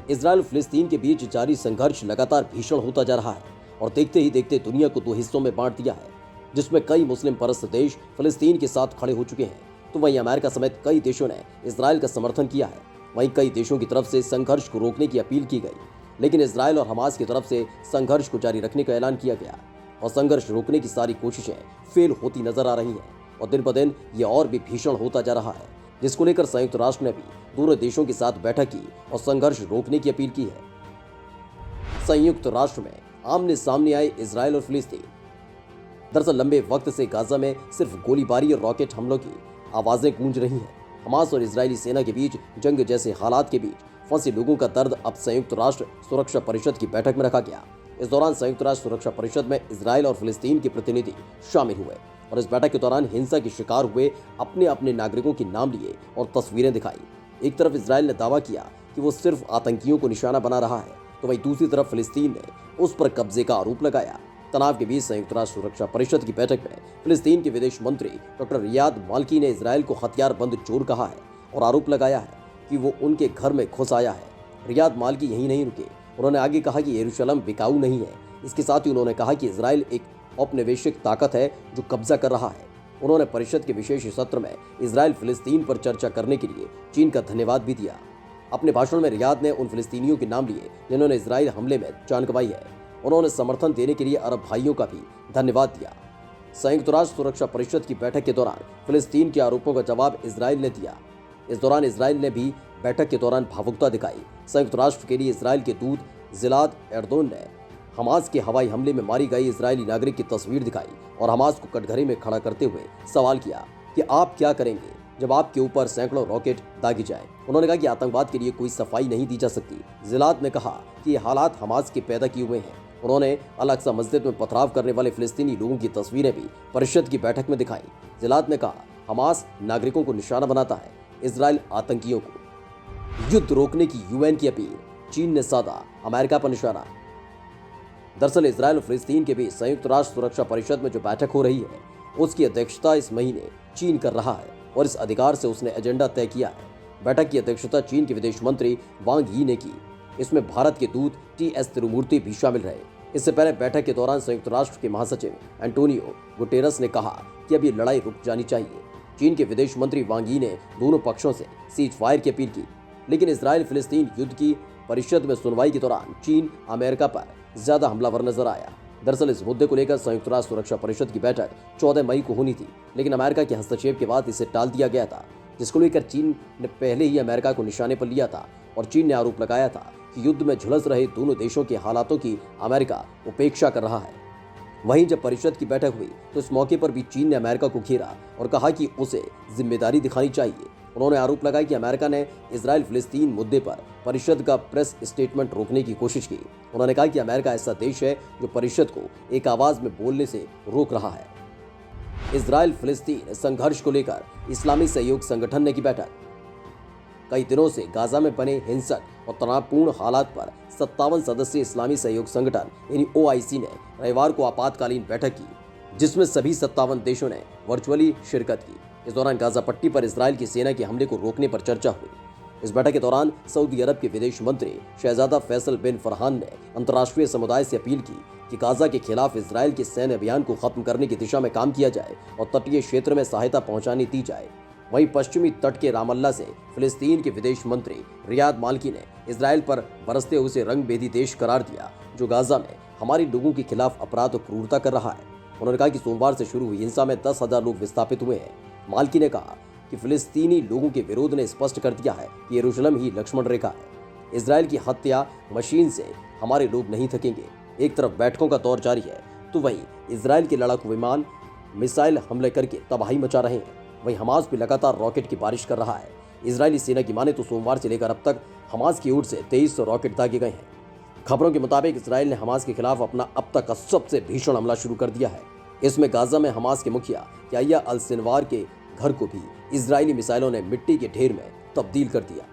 Israel और फिलिस्तीन के बीच जारी संघर्ष लगातार भीषण होता जा रहा है और देखते ही देखते दुनिया को दो हिस्सों में बांट दिया है, जिसमें कई मुस्लिम परस्त देश फिलिस्तीन के साथ खड़े हो चुके हैं तो वहीं अमेरिका समेत कई देशों ने इजराइल का समर्थन किया है। वहीं कई देशों की तरफ से संघर्ष को रोकने की अपील की गई, लेकिन इजराइल और हमास की तरफ से संघर्ष को जारी रखने का ऐलान किया गया और संघर्ष रोकने की सारी कोशिशें फेल होती नजर आ रही हैं और दिन ब दिन ये और भी भीषण होता जा रहा है, जिसको लेकर संयुक्त राष्ट्र ने भी दोनों देशों के साथ बैठक की और संघर्ष रोकने की अपील की है। संयुक्त राष्ट्र में आमने सामने आए इजराइल और फिलिस्तीन। दरअसल लंबे वक्त से गाजा में सिर्फ गोलीबारी और रॉकेट हमलों की आवाजें गूंज रही हैं। हमास और इजरायली सेना के बीच जंग जैसे हालात के बीच फंसे लोगों का दर्द अब संयुक्त राष्ट्र सुरक्षा परिषद की बैठक में रखा गया। इस दौरान संयुक्त राष्ट्र सुरक्षा परिषद में इजराइल और फिलिस्तीन के प्रतिनिधि शामिल हुए और इस बैठक के दौरान हिंसा के शिकार हुए अपने अपने नागरिकों के नाम लिए और तस्वीरें दिखाई। एक तरफ इजराइल ने दावा किया कि वो सिर्फ आतंकियों को निशाना बना रहा है, तो वहीं दूसरी तरफ फिलिस्तीन ने उस पर कब्जे का आरोप लगाया। तनाव के बीच संयुक्त राष्ट्र सुरक्षा परिषद की बैठक में फिलिस्तीन के विदेश मंत्री डॉक्टर रियाद माल्की ने इजराइल को हथियारबंद चोर कहा है और आरोप लगाया है कि वो उनके घर में घुस आया है। रियाद माल्की यहीं नहीं रुके, उन्होंने आगे कहा कि यरूशलेम बिकाऊ नहीं है। इसके साथ ही उन्होंने कहा कि इजराइल एक औपनिवेशिक ताकत है जो कब्जा कर रहा है। उन्होंने परिषद के विशेष सत्र में इजराइल फिलिस्तीन पर चर्चा करने के लिए चीन का धन्यवाद भी दिया। अपने भाषण में रियाद ने उन फिलिस्तीनियों के नाम लिए जिन्होंने इजराइल हमले में जान गंवाई है। उन्होंने समर्थन देने के लिए अरब भाइयों का भी धन्यवाद दिया। संयुक्त राष्ट्र सुरक्षा परिषद की बैठक के दौरान फिलिस्तीन के आरोपों का जवाब इजराइल ने दिया। इस दौरान इजराइल ने भी बैठक के दौरान भावुकता दिखाई। संयुक्त राष्ट्र के लिए इजराइल के दूत जिलाद एर्दोन ने हमास के हवाई हमले में मारी गई इजरायली नागरिक की तस्वीर दिखाई और हमास को कटघरे में खड़ा करते हुए सवाल किया कि आप क्या करेंगे जब आपके ऊपर सैकड़ों रॉकेट दागे जाए। उन्होंने कहा कि आतंकवाद के लिए कोई सफाई नहीं दी जा सकती। जिलाद ने कहा कि ये हालात हमास के पैदा किए हुए हैं। उन्होंने अल-अक्सा मस्जिद में पथराव करने वाले फिलिस्तीनी लोगों की तस्वीरें भी परिषद की बैठक में दिखाई। जिलाद ने कहा हमास नागरिकों को निशाना बनाता है, इजराइल आतंकियों को। युद्ध रोकने की यूएन की अपील, चीन ने साधा अमेरिका पर निशाना। दरअसल इजराइल और फिलिस्तीन के बीच संयुक्त राष्ट्र सुरक्षा परिषद में जो बैठक हो रही है उसकी अध्यक्षता इस महीने चीन कर रहा है और इस अधिकार से उसने एजेंडा तय किया है। बैठक की अध्यक्षता चीन के विदेश मंत्री वांग यी ने की। इसमें भारत के दूत टी.एस. तिरुमूर्ति भी शामिल रहे। इससे पहले बैठक के दौरान संयुक्त राष्ट्र के महासचिव एंटोनियो गुटेरस ने कहा कि अब ये लड़ाई रुक जानी चाहिए। चीन के विदेश मंत्री वांग यी ने दोनों पक्षों से सीज फायर की अपील की, लेकिन इजराइल फिलिस्तीन युद्ध की परिषद में सुनवाई के दौरान चीन अमेरिका पर ज्यादा हमलावर नजर आया। दरअसल इस मुद्दे को लेकर संयुक्त राष्ट्र सुरक्षा परिषद की बैठक 14 मई को होनी थी, लेकिन अमेरिका के हस्तक्षेप के बाद इसे टाल दिया गया था, जिसको लेकर चीन ने पहले ही अमेरिका को निशाने पर लिया था और चीन ने आरोप लगाया था कि युद्ध में झुलस रहे दोनों देशों के हालातों की अमेरिका उपेक्षा कर रहा है। वहीं जब परिषद की बैठक हुई तो इस मौके पर भी चीन ने अमेरिका को घेरा और कहा कि उसे जिम्मेदारी दिखानी चाहिए। उन्होंने आरोप लगाया कि अमेरिका ने इजराइल फिलिस्तीन मुद्दे पर परिषद का प्रेस स्टेटमेंट रोकने की कोशिश की। उन्होंने कहा कि अमेरिका ऐसा देश है जो परिषद को एक आवाज में बोलने से रोक रहा है। इजराइल फिलिस्तीन संघर्ष को लेकर इस्लामी सहयोग संगठन ने की बैठक। कई दिनों से गाजा में बने हिंसक और तनावपूर्ण हालात पर 57 सदस्यीय इस्लामी सहयोग संगठन यानी OIC ने रविवार को आपातकालीन बैठक की, जिसमें सभी 57 देशों ने वर्चुअली शिरकत की। इस दौरान गाजा पट्टी पर इजराइल की सेना के हमले को रोकने पर चर्चा हुई। इस बैठक के दौरान सऊदी अरब के विदेश मंत्री शहजादा फैसल बिन फरहान ने अंतर्राष्ट्रीय समुदाय से अपील की कि गाजा के खिलाफ इजराइल के सैन्य अभियान को खत्म करने की दिशा में काम किया जाए और तटीय क्षेत्र में सहायता पहुंचाने दी जाए। वहीं पश्चिमी तट के रामल्ला से फिलिस्तीन के विदेश मंत्री रियाद माल्की ने इजराइल पर बरसते हुए उसे रंगभेदी देश करार दिया जो गाजा में हमारे लोगों के खिलाफ अपराध और क्रूरता कर रहा है। उन्होंने कहा कि सोमवार से शुरू हुई हिंसा में 10,000 लोग विस्थापित हुए हैं। माल्की ने कहा कि फिलिस्तीनी लोगों के विरोध ने स्पष्ट कर दिया है कि यरूशलेम ही लक्ष्मण रेखा है। इजराइल की हत्या मशीन से हमारे लोग नहीं थकेंगे। एक तरफ बैठकों का दौर जारी है तो वहीं इजराइल के लड़ाकू विमान मिसाइल हमले करके तबाही मचा रहे हैं। वहीं हमास भी लगातार रॉकेट की बारिश कर रहा है। इजरायली सेना की माने तो सोमवार से लेकर अब तक हमास की ओर से 2300 रॉकेट दागे गए हैं। खबरों के मुताबिक इजराइल ने हमास के खिलाफ अपना अब तक का सबसे भीषण हमला शुरू कर दिया है। इसमें गाजा में हमास के मुखिया याह्या अल सिनवार के घर को भी इजरायली मिसाइलों ने मिट्टी के ढेर में तब्दील कर दिया।